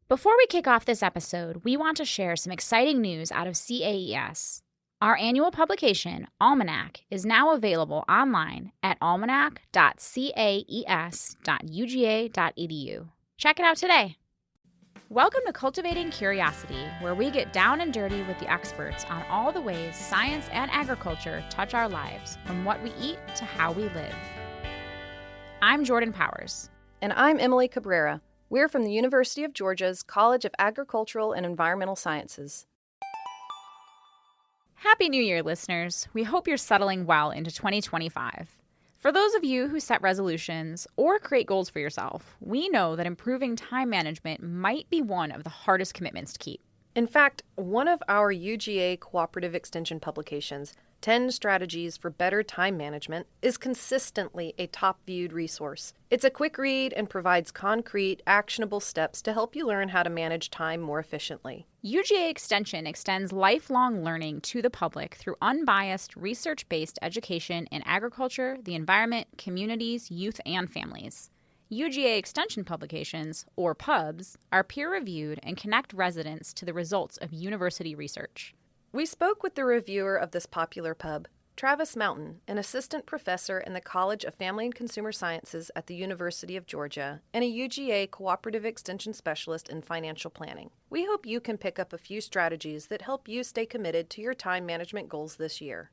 Before we kick off this episode, we want to share some exciting news out of CAES. Our annual publication, Almanac, is now available online at almanac.caes.uga.edu. Check it out today. Welcome to Cultivating Curiosity, where we get down and dirty with the experts on all the ways science and agriculture touch our lives, from what we eat to how we live. I'm Jordan Powers. And I'm Emily Cabrera. We're from the University of Georgia's College of Agricultural and Environmental Sciences. Happy New Year, listeners. We hope you're settling well into 2025. For those of you who set resolutions or create goals for yourself, we know that improving time management might be one of the hardest commitments to keep. In fact, one of our UGA cooperative extension publications, 10 Strategies for Better Time Management, is consistently a top-viewed resource. It's a quick read and provides concrete, actionable steps to help you learn how to manage time more efficiently. UGA Extension extends lifelong learning to the public through unbiased, research-based education in agriculture, the environment, communities, youth, and families. UGA Extension publications, or pubs, are peer-reviewed and connect residents to the results of university research. We spoke with the reviewer of this popular pub, Travis Mountain, an assistant professor in the College of Family and Consumer Sciences at the University of Georgia and a UGA cooperative extension specialist in financial planning. We hope you can pick up a few strategies that help you stay committed to your time management goals this year.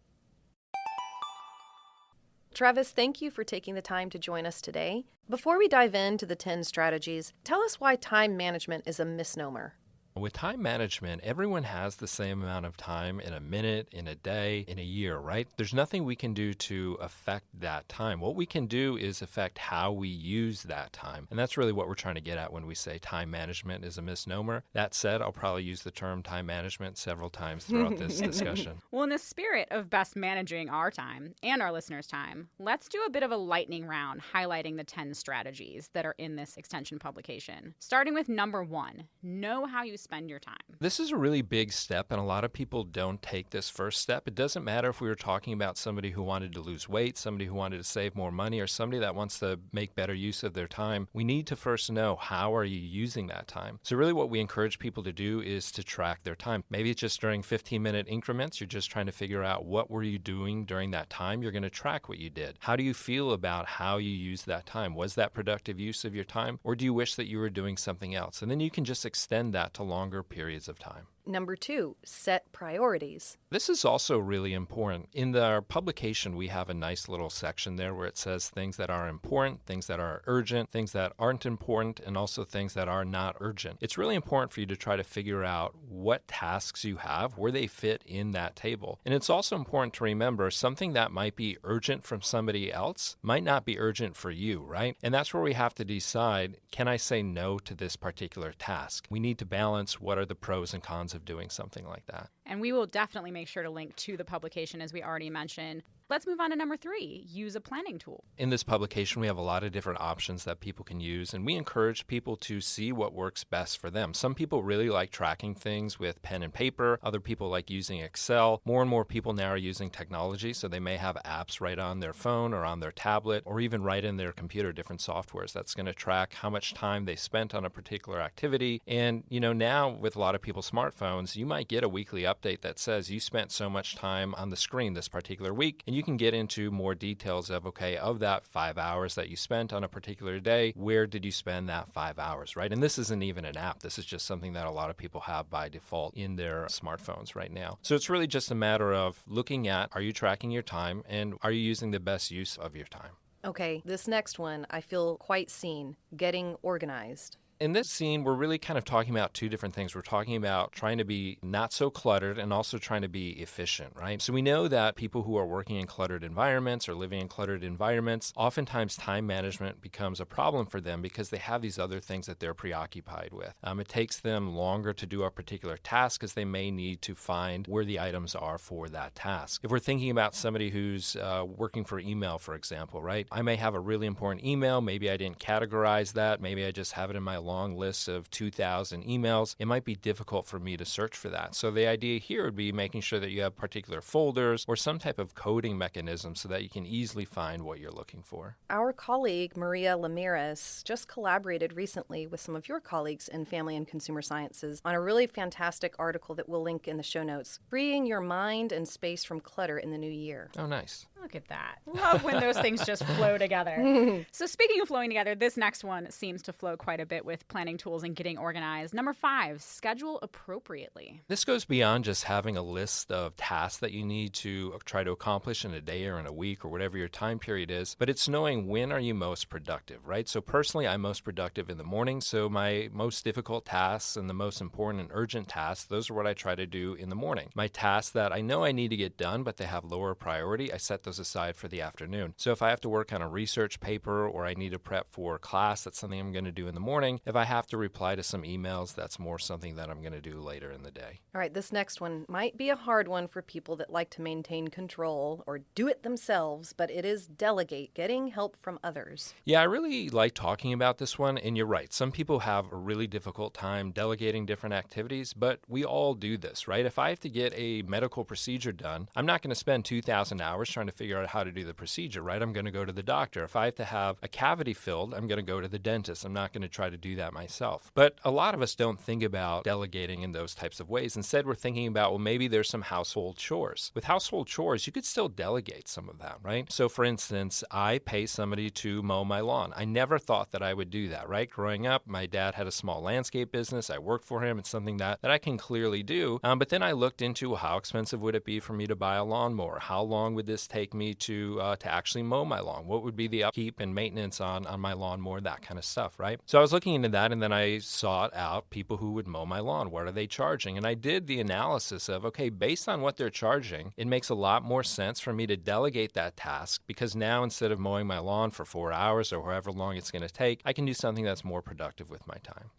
Travis, thank you for taking the time to join us today. Before we dive into the 10 strategies, tell us why time management is a misnomer. With time management, everyone has the same amount of time in a minute, in a day, in a year, right? There's nothing we can do to affect that time. What we can do is affect how we use that time. And that's really what we're trying to get at when we say time management is a misnomer. That said, I'll probably use the term time management several times throughout this discussion. Well, in the spirit of best managing our time and our listeners' time, let's do a bit of a lightning round highlighting the 10 strategies that are in this extension publication. Starting with number 1, know how you spend your time. This is a really big step, and a lot of people don't take this first step. It doesn't matter if we were talking about somebody who wanted to lose weight, somebody who wanted to save more money, or somebody that wants to make better use of their time. We need to first know, how are you using that time? So really what we encourage people to do is to track their time. Maybe it's just during 15-minute increments. You're just trying to figure out what were you doing during that time. You're going to track what you did. How do you feel about how you use that time? Was that productive use of your time, or do you wish that you were doing something else? And then you can just extend that to longer periods of time. Number 2, set priorities. This is also really important. In our publication, we have a nice little section there where it says things that are important, things that are urgent, things that aren't important, and also things that are not urgent. It's really important for you to try to figure out what tasks you have, where they fit in that table. And it's also important to remember something that might be urgent from somebody else might not be urgent for you, right? And that's where we have to decide, can I say no to this particular task? We need to balance what are the pros and cons of doing something like that. And we will definitely make sure to link to the publication, as we already mentioned. Let's move on to number 3, use a planning tool. In this publication, we have a lot of different options that people can use, and we encourage people to see what works best for them. Some people really like tracking things with pen and paper. Other people like using Excel. More and more people now are using technology, so they may have apps right on their phone or on their tablet, or even right in their computer, different softwares that's going to track how much time they spent on a particular activity. And, now with a lot of people's smartphones, you might get a weekly update that says you spent so much time on the screen this particular week, and you can get into more details of, okay, of that 5 hours that you spent on a particular day, where did you spend that 5 hours, right? And this isn't even an app. This is just something that a lot of people have by default in their smartphones right now. So it's really just a matter of looking at, are you tracking your time, and are you using the best use of your time? Okay, this next one, I feel quite seen, getting organized. In this scene, we're really kind of talking about two different things. We're talking about trying to be not so cluttered and also trying to be efficient, right? So we know that people who are working in cluttered environments or living in cluttered environments, oftentimes time management becomes a problem for them because they have these other things that they're preoccupied with. It takes them longer to do a particular task because they may need to find where the items are for that task. If we're thinking about somebody who's working for email, for example, right? I may have a really important email. Maybe I didn't categorize that. Maybe I just have it in my long list of 2,000 emails, it might be difficult for me to search for that. So the idea here would be making sure that you have particular folders or some type of coding mechanism so that you can easily find what you're looking for. Our colleague, Maria Ramirez, just collaborated recently with some of your colleagues in Family and Consumer Sciences on a really fantastic article that we'll link in the show notes, Freeing Your Mind and Space from Clutter in the New Year. Oh, nice. Look at that. Love when those things just flow together. So speaking of flowing together, this next one seems to flow quite a bit with planning tools and getting organized. Number 5, schedule appropriately. This goes beyond just having a list of tasks that you need to try to accomplish in a day or in a week or whatever your time period is, but it's knowing when are you most productive, right? So personally, I'm most productive in the morning, so my most difficult tasks and the most important and urgent tasks, those are what I try to do in the morning. My tasks that I know I need to get done, but they have lower priority, I set those aside for the afternoon. So if I have to work on a research paper or I need to prep for class, that's something I'm going to do in the morning. If I have to reply to some emails, that's more something that I'm going to do later in the day. All right, this next one might be a hard one for people that like to maintain control or do it themselves, but it is delegate, getting help from others. Yeah, I really like talking about this one, and you're right. Some people have a really difficult time delegating different activities, but we all do this, right? If I have to get a medical procedure done, I'm not going to spend 2,000 hours trying to figure out how to do the procedure, right? I'm going to go to the doctor. If I have to have a cavity filled, I'm going to go to the dentist. I'm not going to try to do that myself. But a lot of us don't think about delegating in those types of ways. Instead, we're thinking about, well, maybe there's some household chores. With household chores, you could still delegate some of that, right? So for instance, I pay somebody to mow my lawn. I never thought that I would do that, right? Growing up, my dad had a small landscape business. I worked for him. It's something that I can clearly do. But then I looked into, well, how expensive would it be for me to buy a lawnmower? How long would this take me to actually mow my lawn? What would be the upkeep and maintenance on my lawnmower? That kind of stuff, right? So I was looking into that, and then I sought out people who would mow my lawn. What are they charging? And I did the analysis of, okay, based on what they're charging, it makes a lot more sense for me to delegate that task, because now instead of mowing my lawn for 4 hours or however long it's going to take, I can do something that's more productive with my time.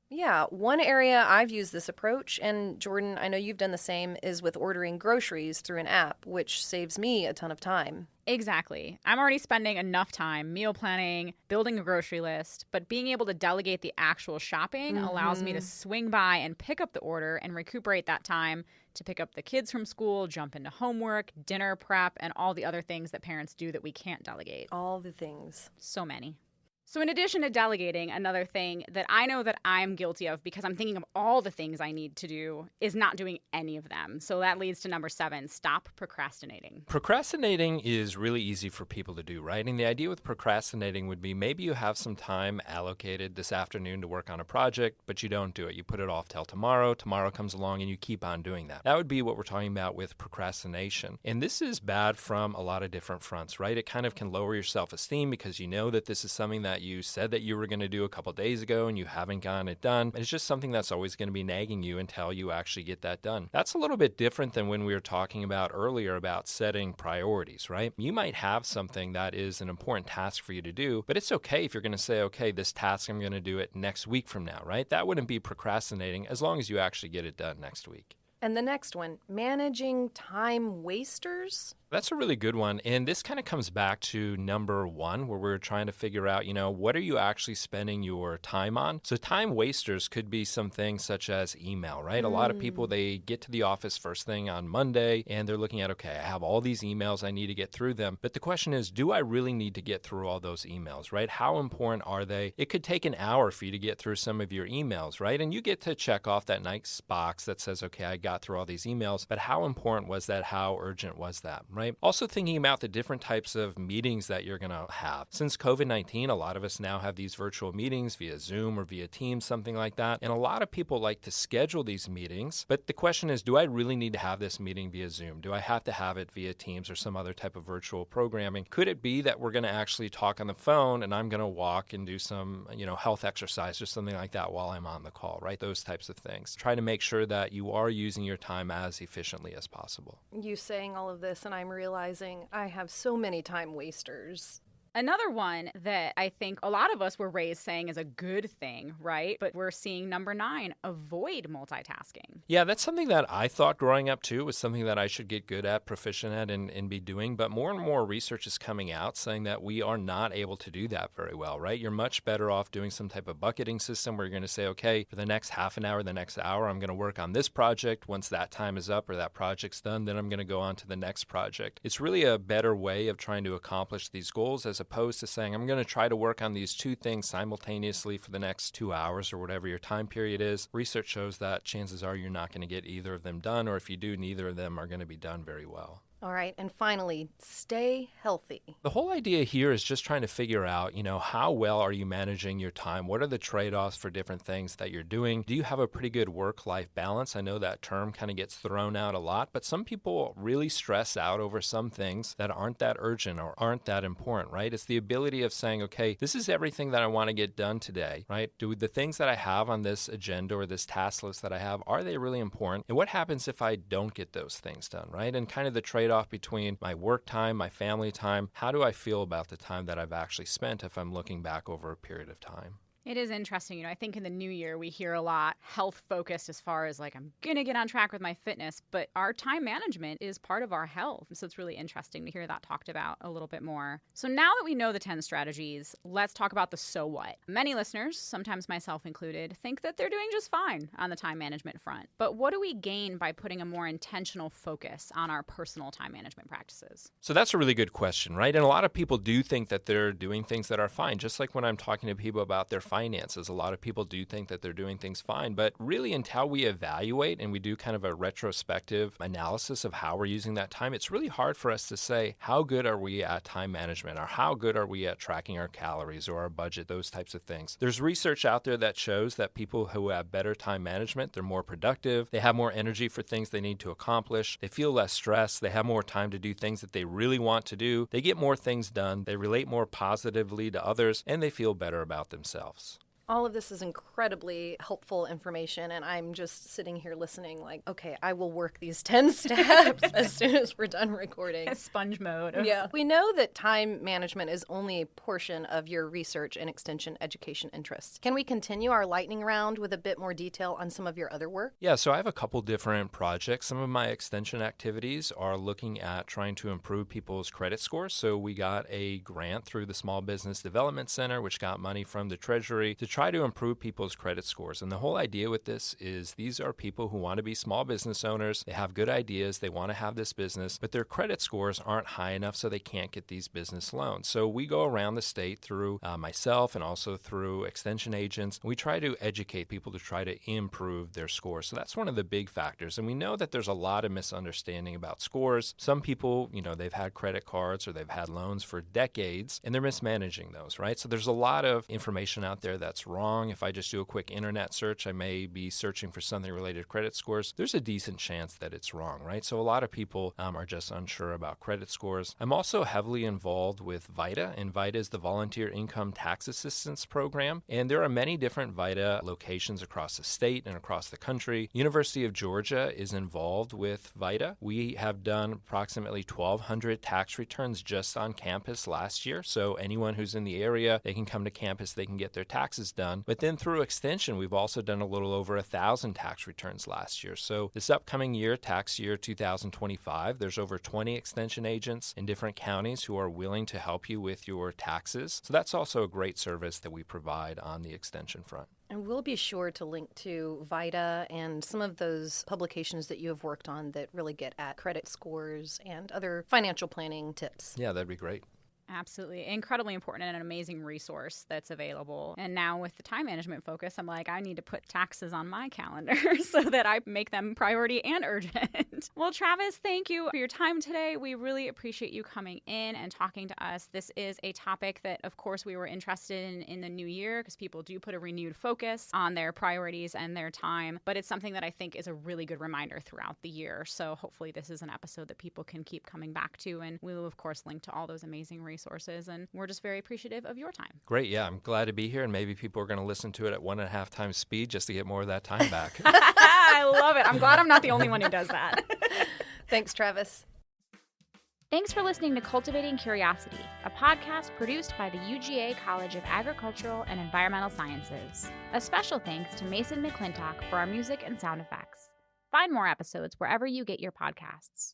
Yeah, one area I've used this approach, and Jordan, I know you've done the same, is with ordering groceries through an app, which saves me a ton of time. Exactly. I'm already spending enough time meal planning, building a grocery list, but being able to delegate the actual shopping allows me to swing by and pick up the order and recuperate that time to pick up the kids from school, jump into homework, dinner prep, and all the other things that parents do that we can't delegate. All the things. So many. So in addition to delegating, another thing that I know that I'm guilty of because I'm thinking of all the things I need to do is not doing any of them. So that leads to number 7, stop procrastinating. Procrastinating is really easy for people to do, right? And the idea with procrastinating would be maybe you have some time allocated this afternoon to work on a project, but you don't do it. You put it off till tomorrow. Tomorrow comes along and you keep on doing that. That would be what we're talking about with procrastination. And this is bad from a lot of different fronts, right? It kind of can lower your self-esteem because you know that this is something that you said that you were going to do a couple days ago and you haven't gotten it done. It's just something that's always going to be nagging you until you actually get that done. That's a little bit different than when we were talking about earlier about setting priorities, right? You might have something that is an important task for you to do, but it's okay if you're going to say, okay, this task, I'm going to do it next week from now, right? That wouldn't be procrastinating as long as you actually get it done next week. And the next one, managing time wasters. That's a really good one. And this kind of comes back to number 1, where we're trying to figure out, what are you actually spending your time on? So time wasters could be some things such as email, right? A lot of people, they get to the office first thing on Monday and they're looking at, okay, I have all these emails, I need to get through them. But the question is, do I really need to get through all those emails, right? How important are they? It could take an hour for you to get through some of your emails, right? And you get to check off that nice box that says, okay, I got through all these emails, but how important was that? How urgent was that? Right? Also thinking about the different types of meetings that you're going to have. Since COVID-19, a lot of us now have these virtual meetings via Zoom or via Teams, something like that. And a lot of people like to schedule these meetings. But the question is, do I really need to have this meeting via Zoom? Do I have to have it via Teams or some other type of virtual programming? Could it be that we're going to actually talk on the phone and I'm going to walk and do some, health exercise or something like that while I'm on the call, right? Those types of things. Try to make sure that you are using your time as efficiently as possible. You saying all of this and I'm realizing I have so many time wasters. Another one that I think a lot of us were raised saying is a good thing, right? But we're seeing number 9, avoid multitasking. Yeah, that's something that I thought growing up too was something that I should get good at, proficient at, and be doing. But more and more research is coming out saying that we are not able to do that very well, right? You're much better off doing some type of bucketing system where you're going to say, okay, for the next half an hour, the next hour, I'm going to work on this project. Once that time is up or that project's done, then I'm going to go on to the next project. It's really a better way of trying to accomplish these goals as opposed to saying, I'm going to try to work on these 2 things simultaneously for the next 2 hours or whatever your time period is. Research shows that chances are you're not going to get either of them done, or if you do, neither of them are going to be done very well. All right. And finally, stay healthy. The whole idea here is just trying to figure out, how well are you managing your time? What are the trade-offs for different things that you're doing? Do you have a pretty good work-life balance? I know that term kind of gets thrown out a lot, but some people really stress out over some things that aren't that urgent or aren't that important, right? It's the ability of saying, okay, this is everything that I want to get done today, right? Do the things that I have on this agenda or this task list that I have, are they really important? And what happens if I don't get those things done, right? And kind of the trade-off between my work time, my family time. How do I feel about the time that I've actually spent if I'm looking back over a period of time? It is interesting. I think in the new year, we hear a lot health focused as far as like, I'm going to get on track with my fitness, but our time management is part of our health. So it's really interesting to hear that talked about a little bit more. So now that we know the 10 strategies, let's talk about the so what. Many listeners, sometimes myself included, think that they're doing just fine on the time management front. But what do we gain by putting a more intentional focus on our personal time management practices? So that's a really good question, right? And a lot of people do think that they're doing things that are fine. Just like when I'm talking to people about their finances, a lot of people do think that they're doing things fine, but really until we evaluate and we do kind of a retrospective analysis of how we're using that time, it's really hard for us to say how good are we at time management or how good are we at tracking our calories or our budget, those types of things. There's research out there that shows that people who have better time management, they're more productive, they have more energy for things they need to accomplish, they feel less stressed, they have more time to do things that they really want to do, they get more things done, they relate more positively to others, and they feel better about themselves. All of this is incredibly helpful information, and I'm just sitting here listening like, okay, I will work these 10 steps as soon as we're done recording. Sponge mode. Yeah. We know that time management is only a portion of your research and extension education interests. Can we continue our lightning round with a bit more detail on some of your other work? Yeah, so I have a couple different projects. Some of my extension activities are looking at trying to improve people's credit scores. So we got a grant through the Small Business Development Center, which got money from the Treasury to try to improve people's credit scores. And the whole idea with this is these are people who want to be small business owners. They have good ideas. They want to have this business, but their credit scores aren't high enough so they can't get these business loans. So we go around the state through myself and also through extension agents. We try to educate people to try to improve their scores. So that's one of the big factors. And we know that there's a lot of misunderstanding about scores. Some people, they've had credit cards or they've had loans for decades and they're mismanaging those, right? So there's a lot of information out there that's wrong. If I just do a quick internet search, I may be searching for something related to credit scores. There's a decent chance that it's wrong, right? So a lot of people are just unsure about credit scores. I'm also heavily involved with VITA, and VITA is the Volunteer Income Tax Assistance Program. And there are many different VITA locations across the state and across the country. University of Georgia is involved with VITA. We have done approximately 1,200 tax returns just on campus last year. So anyone who's in the area, they can come to campus, they can get their taxes done. But then through extension, we've also done a little over 1,000 tax returns last year. So this upcoming year, tax year 2025, there's over 20 extension agents in different counties who are willing to help you with your taxes. So that's also a great service that we provide on the extension front. And we'll be sure to link to VITA and some of those publications that you have worked on that really get at credit scores and other financial planning tips. Yeah, that'd be great. Absolutely. Incredibly important and an amazing resource that's available. And now with the time management focus, I'm like, I need to put taxes on my calendar so that I make them priority and urgent. Well, Travis, thank you for your time today. We really appreciate you coming in and talking to us. This is a topic that, of course, we were interested in the new year because people do put a renewed focus on their priorities and their time. But it's something that I think is a really good reminder throughout the year. So hopefully this is an episode that people can keep coming back to. And we will, of course, link to all those amazing resources, and we're just very appreciative of your time. Great. Yeah, I'm glad to be here, and maybe people are going to listen to it at 1.5 times speed just to get more of that time back. I love it. I'm glad I'm not the only one who does that. Thanks, Travis. Thanks for listening to Cultivating Curiosity, a podcast produced by the UGA College of Agricultural and Environmental Sciences. A special thanks to Mason McClintock for our music and sound effects. Find more episodes wherever you get your podcasts.